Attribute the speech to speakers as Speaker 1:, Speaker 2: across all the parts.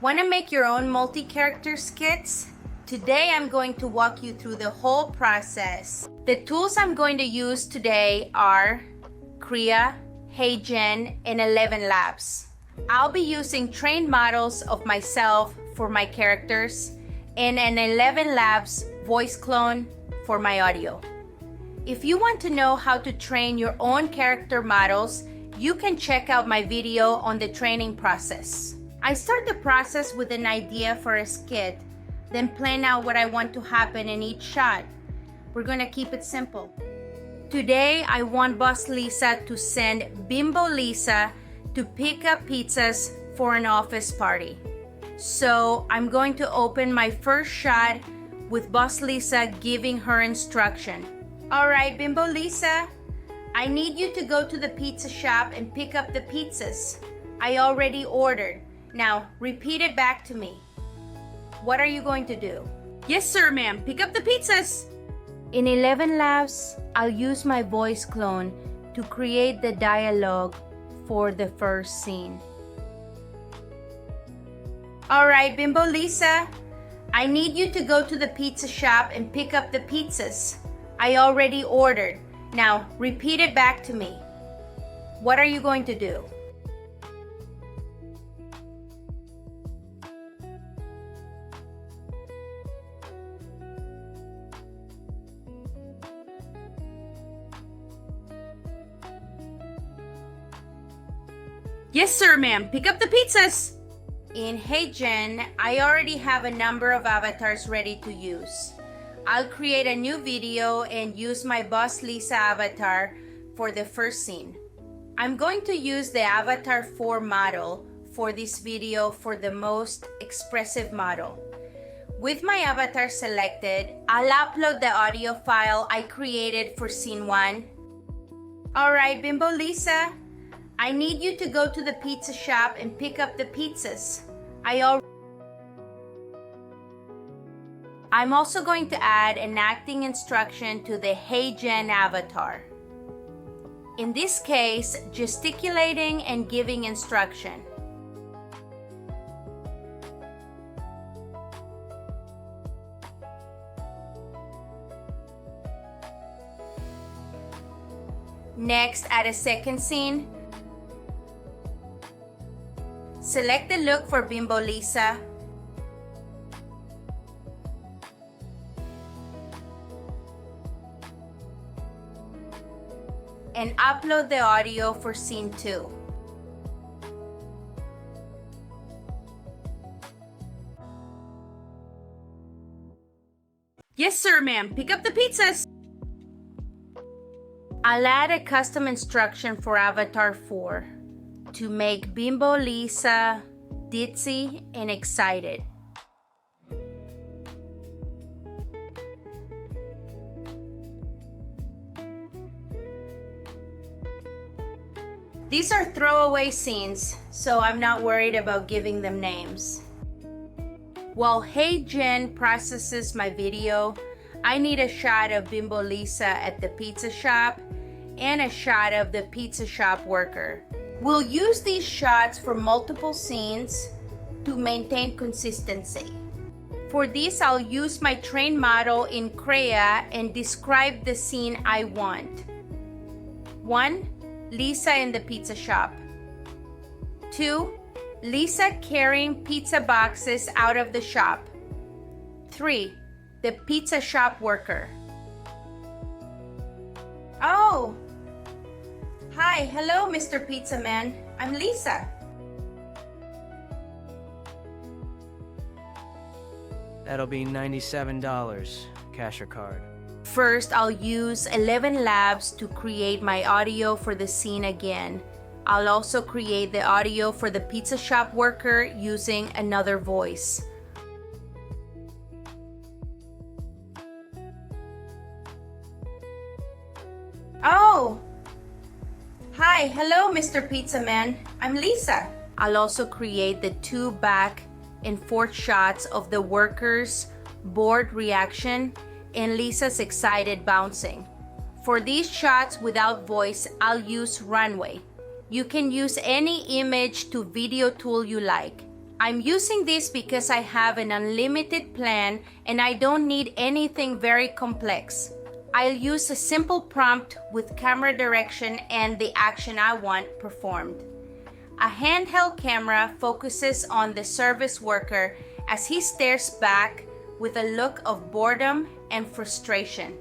Speaker 1: Want to make your own multi-character skits? Today I'm going to walk you through the whole process. The tools I'm going to use today are Krea, HeyGen, and 11 Labs. I'll be using trained models of myself for my characters and an 11 Labs voice clone for my audio. If you want to know how to train your own character models, you can check out my video on the training process. I start the process with an idea for a skit, then plan out what I want to happen in each shot. We're gonna keep it simple. Today, I want Boss Lisa to send Bimbo Lisa to pick up pizzas for an office party. So I'm going to open my first shot with Boss Lisa giving her instruction. All right, Bimbo Lisa, I need you to go to the pizza shop and pick up the pizzas I already ordered. Now, repeat it back to me. What are you going to do?
Speaker 2: Yes, sir, ma'am. Pick up the pizzas.
Speaker 1: In 11 Labs, I'll use my voice clone to create the dialogue for the first scene. All right, Bimbo Lisa, I need you to go to the pizza shop and pick up the pizzas I already ordered. Now, repeat it back to me. What are you going to do?
Speaker 2: Yes, sir, ma'am. Pick up the pizzas.
Speaker 1: In HeyGen, I already have a number of avatars ready to use. I'll create a new video and use my Boss Lisa avatar for the first scene. I'm going to use the Avatar 4 model for this video for the most expressive model. With my avatar selected, I'll upload the audio file I created for scene 1. All right, Bimbo Lisa, I need you to go to the pizza shop and pick up the pizzas I'm also going to add an acting instruction to the HeyGen avatar. In this case, gesticulating and giving instruction. Next, add a second scene. Select the look for Bimbo Lisa. And upload the audio for scene 2.
Speaker 2: Yes, sir, ma'am. Pick up the pizzas.
Speaker 1: I'll add a custom instruction for Avatar 4 to make Bimbo Lisa ditzy and excited. These are throwaway scenes, so I'm not worried about giving them names. While HeyGen processes my video, I need a shot of Bimbo Lisa at the pizza shop and a shot of the pizza shop worker. We'll use these shots for multiple scenes to maintain consistency. For this, I'll use my trained model in Krea and describe the scene I want. 1. Lisa in the pizza shop. 2. Lisa carrying pizza boxes out of the shop. 3. The pizza shop worker. Oh! Hi, hello, Mr. Pizza Man. I'm Lisa.
Speaker 3: That'll be $97, cash or card.
Speaker 1: First, I'll use 11 Labs to create my audio for the scene again. I'll also create the audio for the pizza shop worker using another voice. Oh! Hi, hello, Mr. Pizza Man. I'm Lisa. I'll also create the 2 back and forth shots of the workers' bored reaction and Lisa's excited bouncing. For these shots without voice, I'll use Runway. You can use any image to video tool you like. I'm using this because I have an unlimited plan and I don't need anything very complex. I'll use a simple prompt with camera direction and the action I want performed. A handheld camera focuses on the service worker as he stares back with a look of boredom and frustration.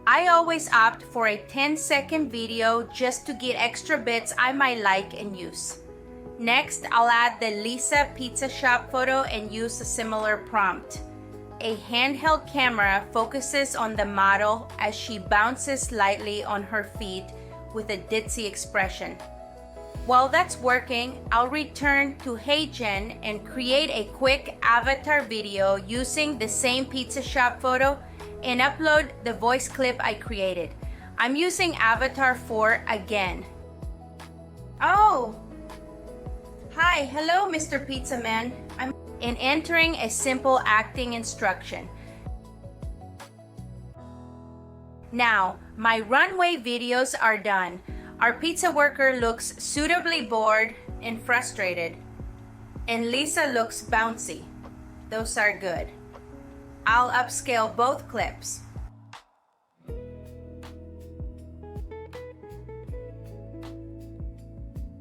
Speaker 1: I always opt for a 10-second video just to get extra bits I might like and use. Next, I'll add the Lisa Pizza Shop photo and use a similar prompt. A handheld camera focuses on the model as she bounces lightly on her feet with a ditzy expression. While that's working, I'll return to HeyGen and create a quick avatar video using the same pizza shop photo and upload the voice clip I created. I'm using Avatar 4 again. Oh! Hi, hello Mr. Pizza Man. I'm entering a simple acting instruction. Now, my runway videos are done. Our pizza worker looks suitably bored and frustrated, and Lisa looks bouncy. Those are good. I'll upscale both clips.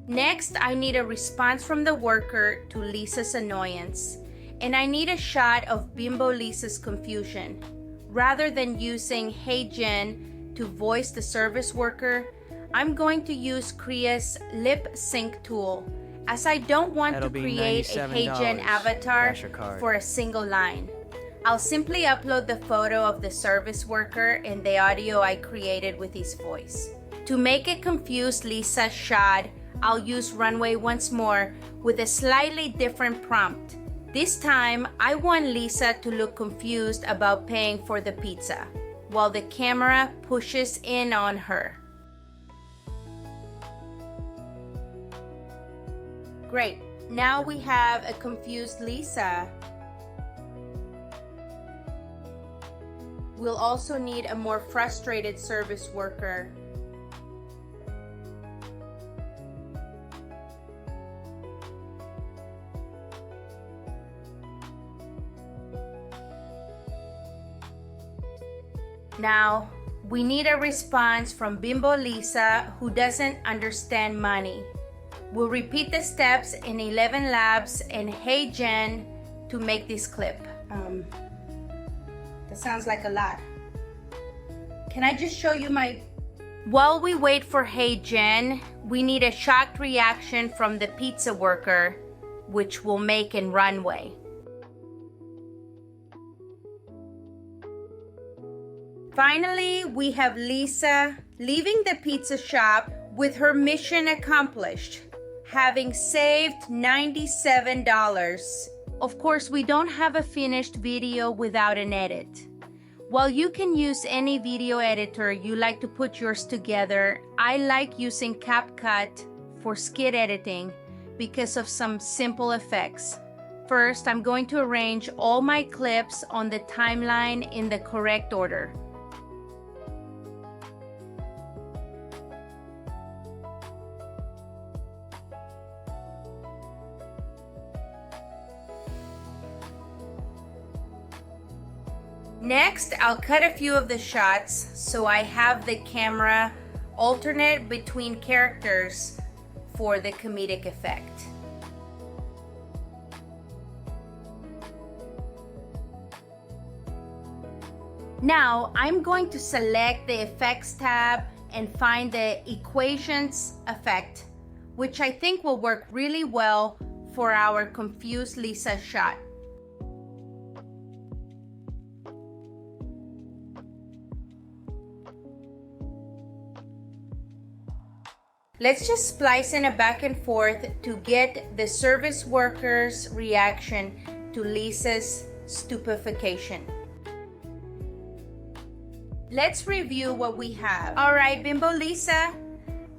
Speaker 1: Next, I need a response from the worker to Lisa's annoyance, and I need a shot of Bimbo Lisa's confusion. Rather than using HeyGen to voice the service worker, I'm going to use Krea.ai's lip sync tool, as I don't want to create a HeyGen avatar for a single line. I'll simply upload the photo of the service worker and the audio I created with his voice. To make a confused Lisa shot, I'll use Runway once more with a slightly different prompt. This time, I want Lisa to look confused about paying for the pizza, while the camera pushes in on her. Great, now we have a confused Lisa. We'll also need a more frustrated service worker. Now, we need a response from Bimbo Lisa who doesn't understand money. We'll repeat the steps in 11 Labs and HeyGen to make this clip. That sounds like a lot. Can I just show you my... While we wait for HeyGen, we need a shocked reaction from the pizza worker, which we'll make in Runway. Finally, we have Lisa leaving the pizza shop with her mission accomplished, having saved $97. Of course, we don't have a finished video without an edit. While you can use any video editor you like to put yours together, I like using CapCut for skit editing because of some simple effects. First, I'm going to arrange all my clips on the timeline in the correct order. Next, I'll cut a few of the shots so I have the camera alternate between characters for the comedic effect. Now, I'm going to select the Effects tab and find the Equations effect, which I think will work really well for our confused Lisa shot. Let's just splice in a back and forth to get the service worker's reaction to Lisa's stupefaction. Let's review what we have. All right, Bimbo Lisa,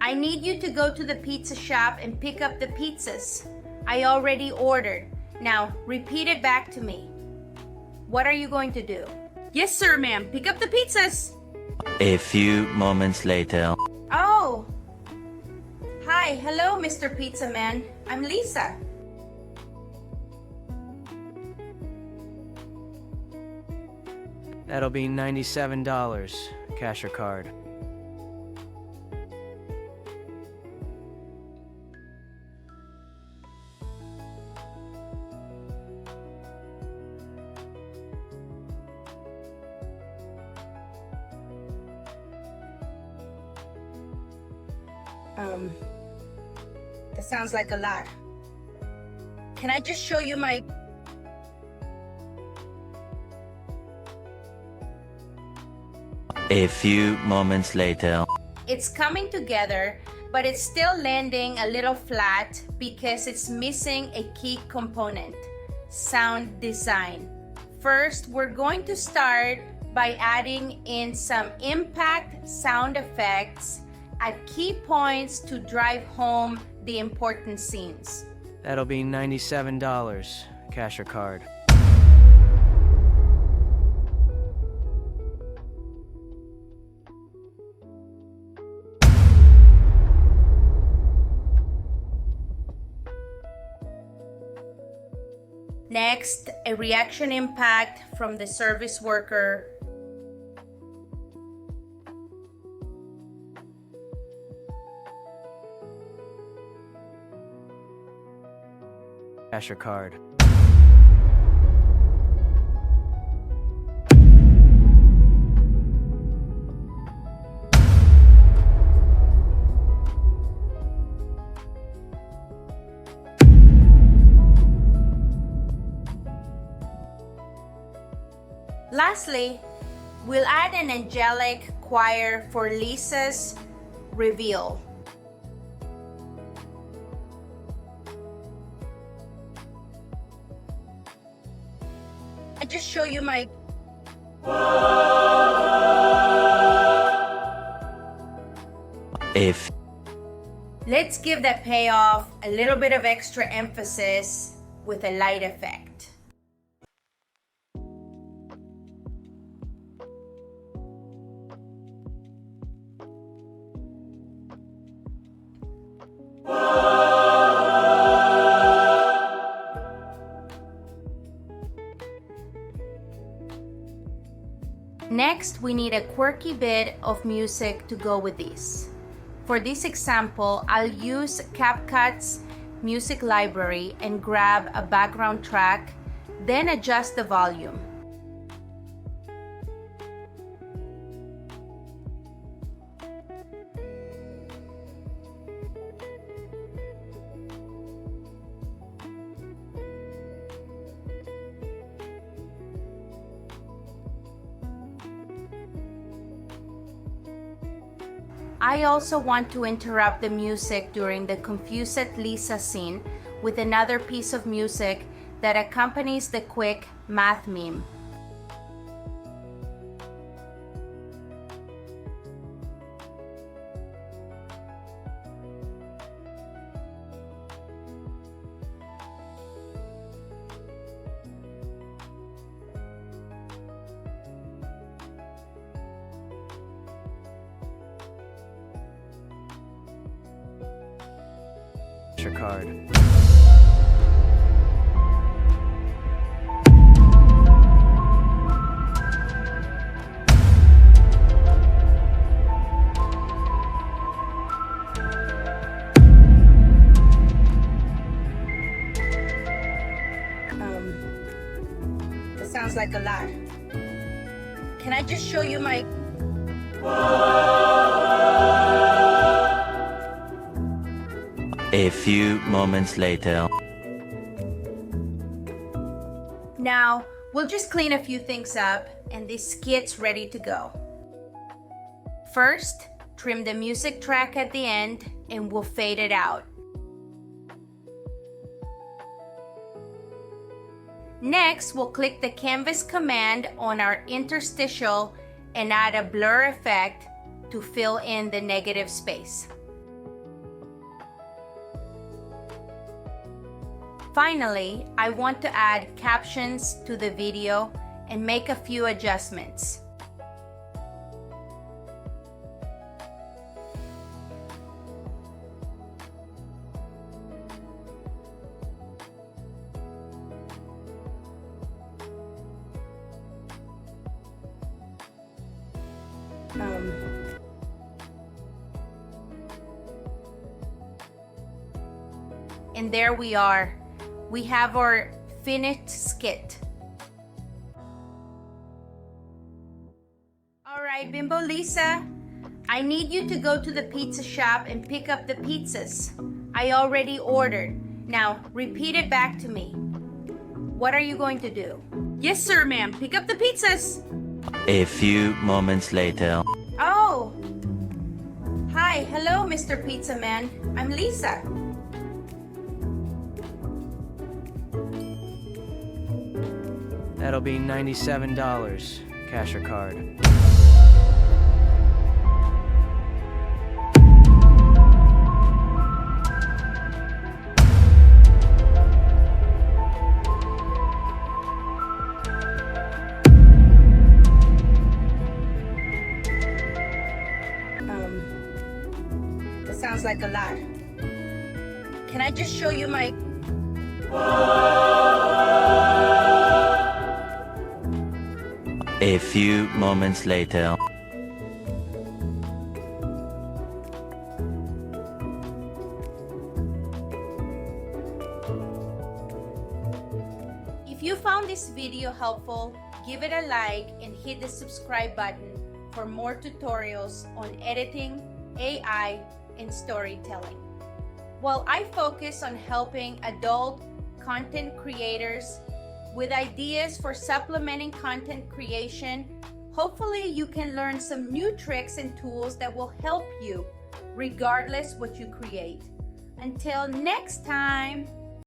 Speaker 1: I need you to go to the pizza shop and pick up the pizzas I already ordered. Now, repeat it back to me. What are you going to do?
Speaker 2: Yes, sir, ma'am. Pick up the pizzas.
Speaker 4: A few moments later.
Speaker 1: Oh! Hi, hello, Mr. Pizza Man. I'm Lisa.
Speaker 3: That'll be $97. Cash or card?
Speaker 1: That sounds like a lot. Can I just show you my...
Speaker 4: A few moments later.
Speaker 1: It's coming together, but it's still landing a little flat because it's missing a key component, sound design. First, we're going to start by adding in some impact sound effects at key points to drive home the important scenes.
Speaker 3: That'll be $97. Cash or card?
Speaker 1: Next, a reaction impact from the service worker.
Speaker 3: Cash or card?
Speaker 1: Lastly, we'll add an angelic choir for Lisa's reveal. I just show you my...
Speaker 4: If
Speaker 1: Let's give that payoff a little bit of extra emphasis with a light effect. Next, we need a quirky bit of music to go with this. For this example, I'll use CapCut's music library and grab a background track, then adjust the volume. I also want to interrupt the music during the Confused Lisa scene with another piece of music that accompanies the quick math meme.
Speaker 3: Your card.
Speaker 1: That sounds like a lot. Can I just show you my...
Speaker 4: a few moments later.
Speaker 1: Now, we'll just clean a few things up and this skit's ready to go. First, trim the music track at the end and we'll fade it out. Next, we'll click the canvas command on our interstitial and add a blur effect to fill in the negative space. Finally, I want to add captions to the video and make a few adjustments. And there we are. We have our finished skit. All right, Bimbo Lisa, I need you to go to the pizza shop and pick up the pizzas. I already ordered. Now, repeat it back to me. What are you going to do?
Speaker 2: Yes, sir, ma'am. Pick up the pizzas.
Speaker 4: A few moments later.
Speaker 1: Oh! Hi, hello, Mr. Pizza Man. I'm Lisa.
Speaker 3: That'll be $97. Cash or card?
Speaker 1: That sounds like a lot. Can I just show you my...
Speaker 4: A few moments later.
Speaker 1: If you found this video helpful, give it a like and hit the subscribe button for more tutorials on editing, AI, and storytelling. While I focus on helping adult content creators with ideas for supplementing content creation, hopefully you can learn some new tricks and tools that will help you regardless what you create. Until next time.